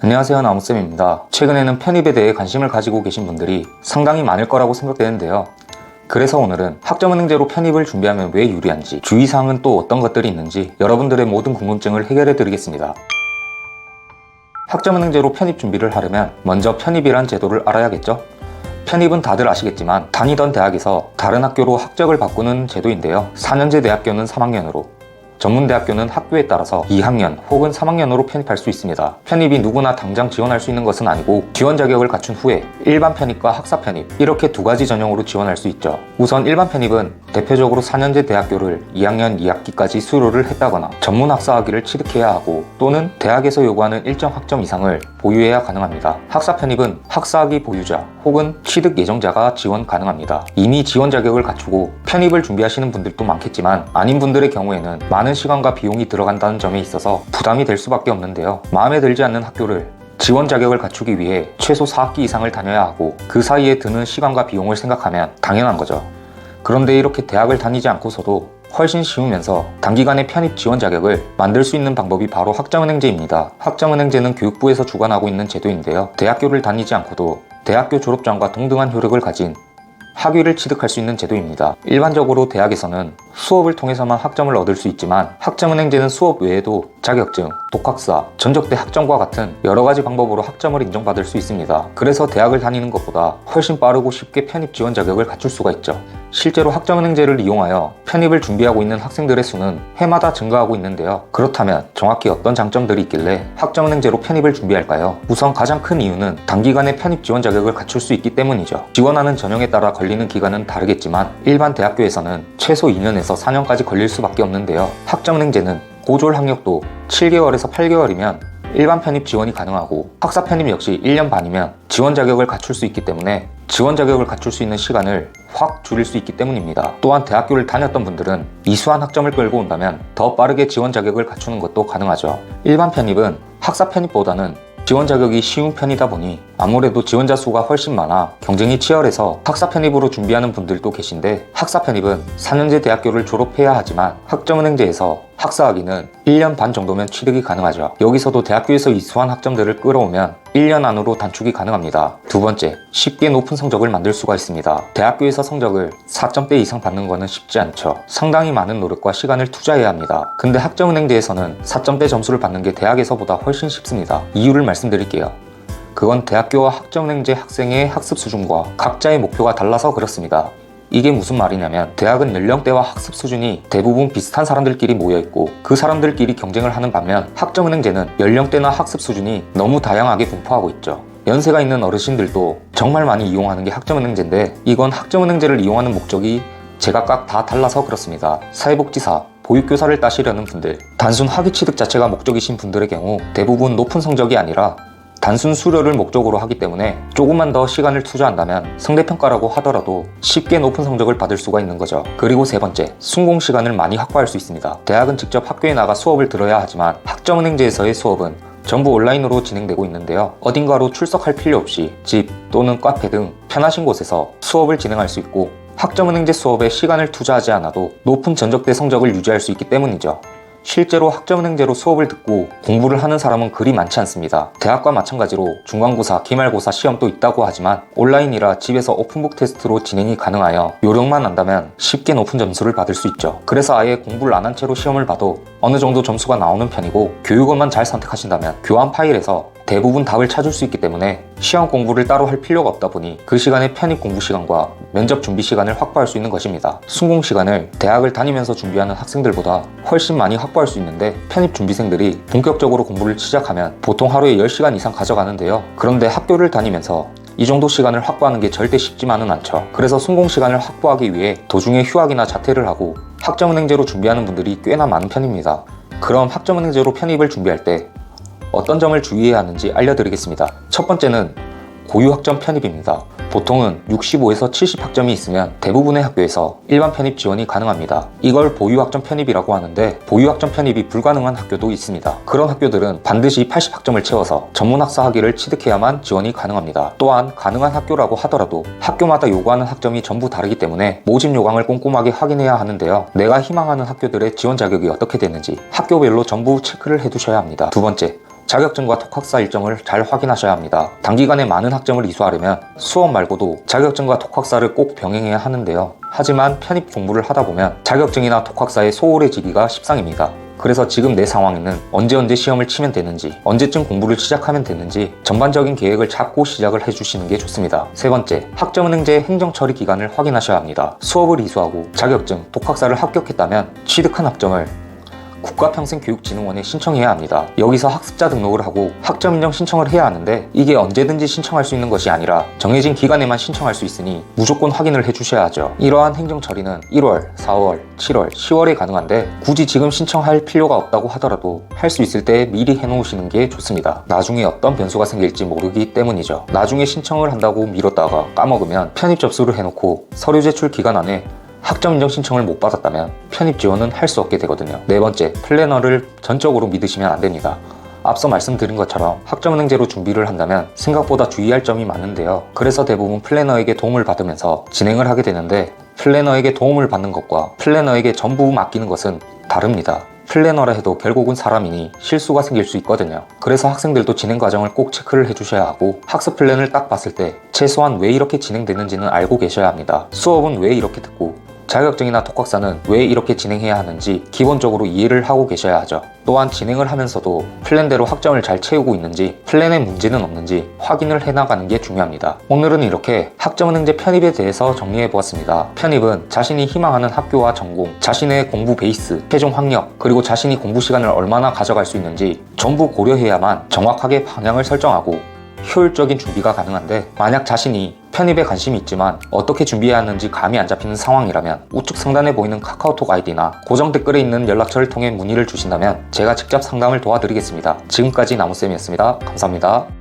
안녕하세요, 나무쌤입니다. 최근에는 편입에 대해 관심을 가지고 계신 분들이 상당히 많을 거라고 생각되는데요. 그래서 오늘은 학점은행제로 편입을 준비하면 왜 유리한지, 주의사항은 또 어떤 것들이 있는지 여러분들의 모든 궁금증을 해결해 드리겠습니다. 학점은행제로 편입 준비를 하려면 먼저 편입이란 제도를 알아야겠죠? 편입은 다들 아시겠지만 다니던 대학에서 다른 학교로 학적을 바꾸는 제도인데요. 4년제 대학교는 3학년으로, 전문대학교는 학교에 따라서 2학년 혹은 3학년으로 편입할 수 있습니다. 편입이 누구나 당장 지원할 수 있는 것은 아니고 지원 자격을 갖춘 후에 일반 편입과 학사 편입 이렇게 두 가지 전형으로 지원할 수 있죠. 우선 일반 편입은 대표적으로 4년제 대학교를 2학년 2학기까지 수료를 했다거나 전문 학사학위를 취득해야 하고 또는 대학에서 요구하는 일정 학점 이상을 보유해야 가능합니다. 학사 편입은 학사학위 보유자 혹은 취득 예정자가 지원 가능합니다. 이미 지원 자격을 갖추고 편입을 준비하시는 분들도 많겠지만 아닌 분들의 경우에는 많은 시간과 비용이 들어간다는 점에 있어서 부담이 될 수밖에 없는데요. 마음에 들지 않는 학교를 지원 자격을 갖추기 위해 최소 4학기 이상을 다녀야 하고 그 사이에 드는 시간과 비용을 생각하면 당연한 거죠. 그런데 이렇게 대학을 다니지 않고서도 훨씬 쉬우면서 단기간에 편입 지원 자격을 만들 수 있는 방법이 바로 학점은행제입니다. 학점은행제는 교육부에서 주관하고 있는 제도인데요. 대학교를 다니지 않고도 대학교 졸업장과 동등한 효력을 가진 학위를 취득할 수 있는 제도입니다. 일반적으로 대학에서는 수업을 통해서만 학점을 얻을 수 있지만 학점은행제는 수업 외에도 자격증, 독학사, 전적대 학점과 같은 여러 가지 방법으로 학점을 인정받을 수 있습니다. 그래서 대학을 다니는 것보다 훨씬 빠르고 쉽게 편입 지원 자격을 갖출 수가 있죠. 실제로 학점은행제를 이용하여 편입을 준비하고 있는 학생들의 수는 해마다 증가하고 있는데요. 그렇다면 정확히 어떤 장점들이 있길래 학점은행제로 편입을 준비할까요? 우선 가장 큰 이유는 단기간에 편입 지원 자격을 갖출 수 있기 때문이죠. 지원하는 전형에 따라 걸리는 기간은 다르겠지만 일반 대학교에서는 최소 2년에서 4년까지 걸릴 수밖에 없는데요. 학점은행제는 고졸 학력도 7개월에서 8개월이면 일반 편입 지원이 가능하고 학사 편입 역시 1년 반이면 지원 자격을 갖출 수 있기 때문에 지원 자격을 갖출 수 있는 시간을 확 줄일 수 있기 때문입니다. 또한 대학교를 다녔던 분들은 이수한 학점을 끌고 온다면 더 빠르게 지원 자격을 갖추는 것도 가능하죠. 일반 편입은 학사 편입보다는 지원 자격이 쉬운 편이다 보니 아무래도 지원자 수가 훨씬 많아 경쟁이 치열해서 학사 편입으로 준비하는 분들도 계신데, 학사 편입은 4년제 대학교를 졸업해야 하지만 학점은행제에서 학사학위는 1년 반 정도면 취득이 가능하죠. 여기서도 대학교에서 이수한 학점들을 끌어오면 1년 안으로 단축이 가능합니다. 두 번째, 쉽게 높은 성적을 만들 수가 있습니다. 대학교에서 성적을 4점대 이상 받는 거는 쉽지 않죠. 상당히 많은 노력과 시간을 투자해야 합니다. 근데 학점은행제에서는 4점대 점수를 받는 게 대학에서보다 훨씬 쉽습니다. 이유를 말씀드릴게요. 그건 대학교와 학점은행제 학생의 학습 수준과 각자의 목표가 달라서 그렇습니다. 이게 무슨 말이냐면 대학은 연령대와 학습 수준이 대부분 비슷한 사람들끼리 모여있고 그 사람들끼리 경쟁을 하는 반면 학점은행제는 연령대나 학습 수준이 너무 다양하게 분포하고 있죠. 연세가 있는 어르신들도 정말 많이 이용하는 게 학점은행제인데 이건 학점은행제를 이용하는 목적이 제각각 다 달라서 그렇습니다. 사회복지사, 보육교사를 따시려는 분들, 단순 학위 취득 자체가 목적이신 분들의 경우 대부분 높은 성적이 아니라 단순 수료를 목적으로 하기 때문에 조금만 더 시간을 투자한다면 상대평가라고 하더라도 쉽게 높은 성적을 받을 수가 있는 거죠. 그리고 세 번째, 순공 시간을 많이 확보할 수 있습니다. 대학은 직접 학교에 나가 수업을 들어야 하지만 학점은행제에서의 수업은 전부 온라인으로 진행되고 있는데요. 어딘가로 출석할 필요 없이 집 또는 카페 등 편하신 곳에서 수업을 진행할 수 있고 학점은행제 수업에 시간을 투자하지 않아도 높은 전적대 성적을 유지할 수 있기 때문이죠. 실제로 학점은행제로 수업을 듣고 공부를 하는 사람은 그리 많지 않습니다. 대학과 마찬가지로 중간고사, 기말고사 시험도 있다고 하지만 온라인이라 집에서 오픈북 테스트로 진행이 가능하여 요령만 안다면 쉽게 높은 점수를 받을 수 있죠. 그래서 아예 공부를 안 한 채로 시험을 봐도 어느 정도 점수가 나오는 편이고 교육원만 잘 선택하신다면 교환 파일에서 대부분 답을 찾을 수 있기 때문에 시험 공부를 따로 할 필요가 없다 보니 그 시간에 편입 공부 시간과 면접 준비 시간을 확보할 수 있는 것입니다. 순공 시간을 대학을 다니면서 준비하는 학생들보다 훨씬 많이 확보할 수 있는데 편입 준비생들이 본격적으로 공부를 시작하면 보통 하루에 10시간 이상 가져가는데요. 그런데 학교를 다니면서 이 정도 시간을 확보하는 게 절대 쉽지만은 않죠. 그래서 순공 시간을 확보하기 위해 도중에 휴학이나 자퇴를 하고 학점은행제로 준비하는 분들이 꽤나 많은 편입니다. 그럼 학점은행제로 편입을 준비할 때 어떤 점을 주의해야 하는지 알려드리겠습니다. 첫 번째는 고유학점 편입입니다. 보통은 65에서 70학점이 있으면 대부분의 학교에서 일반 편입 지원이 가능합니다. 이걸 보유학점 편입이라고 하는데 보유학점 편입이 불가능한 학교도 있습니다. 그런 학교들은 반드시 80학점을 채워서 전문학사 학위를 취득해야만 지원이 가능합니다. 또한 가능한 학교라고 하더라도 학교마다 요구하는 학점이 전부 다르기 때문에 모집 요강을 꼼꼼하게 확인해야 하는데요. 내가 희망하는 학교들의 지원 자격이 어떻게 되는지 학교별로 전부 체크를 해두셔야 합니다. 두 번째, 자격증과 독학사 일정을 잘 확인하셔야 합니다. 단기간에 많은 학점을 이수하려면 수업 말고도 자격증과 독학사를 꼭 병행해야 하는데요. 하지만 편입 공부를 하다 보면 자격증이나 독학사에 소홀해지기가 십상입니다. 그래서 지금 내 상황에는 언제 시험을 치면 되는지, 언제쯤 공부를 시작하면 되는지 전반적인 계획을 잡고 시작을 해주시는 게 좋습니다. 세 번째, 학점은행제 행정처리 기간을 확인하셔야 합니다. 수업을 이수하고 자격증, 독학사를 합격했다면 취득한 학점을 국가평생교육진흥원에 신청해야 합니다. 여기서 학습자 등록을 하고 학점 인정 신청을 해야 하는데 이게 언제든지 신청할 수 있는 것이 아니라 정해진 기간에만 신청할 수 있으니 무조건 확인을 해주셔야 하죠. 이러한 행정처리는 1월, 4월, 7월, 10월에 가능한데 굳이 지금 신청할 필요가 없다고 하더라도 할 수 있을 때 미리 해놓으시는 게 좋습니다. 나중에 어떤 변수가 생길지 모르기 때문이죠. 나중에 신청을 한다고 미뤘다가 까먹으면 편입 접수를 해놓고 서류 제출 기간 안에 학점 인정 신청을 못 받았다면 편입 지원은 할 수 없게 되거든요. 네 번째, 플래너를 전적으로 믿으시면 안 됩니다. 앞서 말씀드린 것처럼 학점은행제로 준비를 한다면 생각보다 주의할 점이 많은데요. 그래서 대부분 플래너에게 도움을 받으면서 진행을 하게 되는데 플래너에게 도움을 받는 것과 플래너에게 전부 맡기는 것은 다릅니다. 플래너라 해도 결국은 사람이니 실수가 생길 수 있거든요. 그래서 학생들도 진행 과정을 꼭 체크를 해주셔야 하고 학습 플랜을 딱 봤을 때 최소한 왜 이렇게 진행되는지는 알고 계셔야 합니다. 수업은 왜 이렇게 듣고 자격증이나 독학사는 왜 이렇게 진행해야 하는지 기본적으로 이해를 하고 계셔야 하죠. 또한 진행을 하면서도 플랜대로 학점을 잘 채우고 있는지 플랜에 문제는 없는지 확인을 해나가는 게 중요합니다. 오늘은 이렇게 학점은행제 편입에 대해서 정리해보았습니다. 편입은 자신이 희망하는 학교와 전공, 자신의 공부 베이스, 최종 학력, 그리고 자신이 공부 시간을 얼마나 가져갈 수 있는지 전부 고려해야만 정확하게 방향을 설정하고 효율적인 준비가 가능한데 만약 자신이 편입에 관심이 있지만 어떻게 준비해야 하는지 감이 안 잡히는 상황이라면 우측 상단에 보이는 카카오톡 아이디나 고정 댓글에 있는 연락처를 통해 문의를 주신다면 제가 직접 상담을 도와드리겠습니다. 지금까지 나무쌤이었습니다. 감사합니다.